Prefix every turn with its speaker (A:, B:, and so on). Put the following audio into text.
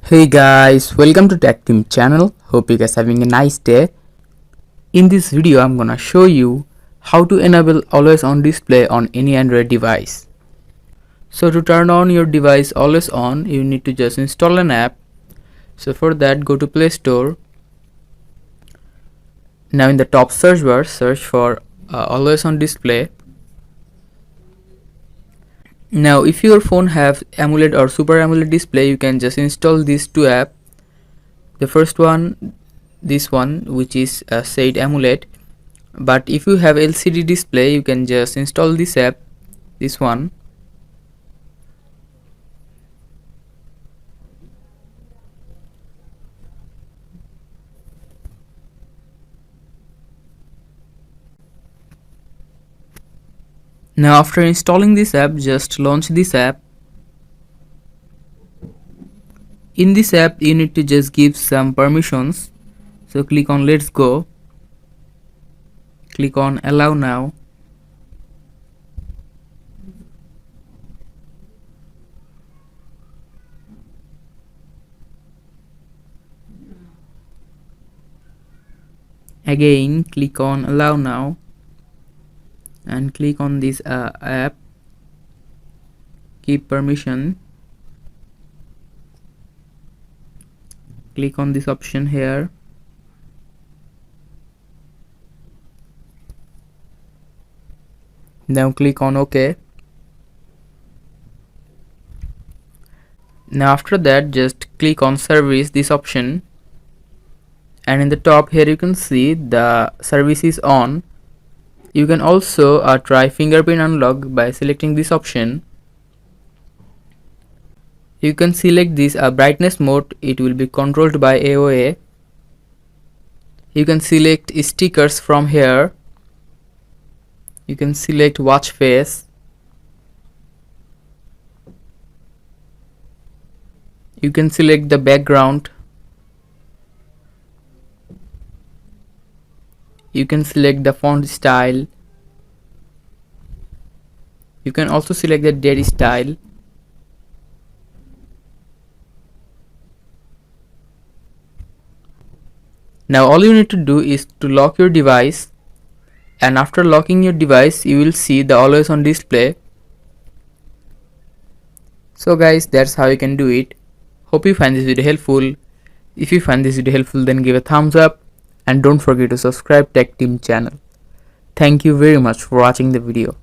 A: Hey guys, welcome to Tech Team channel. Hope you guys having a nice day. In this video, I'm gonna show you how to enable always on display on any Android device. So to turn on your device always on, you need to just install an app. So for that, go to Play Store. Now in the top search bar, search for always on display. Now if your phone have AMOLED or Super AMOLED display, you can just install these two apps. The first one, this one, which is said AMOLED, but if you have LCD display, you can just install this app, this one. Now after installing this app, just launch this app. In this app, you need to just give some permissions. So click on let's go, click on allow now. Again click on allow now and click on this app, keep permission, click on this option here. Now click on OK. Now after that, just click on service, this option, and in the top here you can see the service is on. You can also try fingerprint unlock by selecting this option. You can select this brightness mode, it will be controlled by AOA. You can select stickers from here. You can select watch face. You can select the background. You can select the font style. You can also select the date style. Now all you need to do is to lock your device, and after locking your device you will see the always on display. So guys, that's how you can do it. Hope you find this video helpful. If you find this video helpful, then give a thumbs up and don't forget to subscribe Tech Team channel. Thank you very much for watching the video.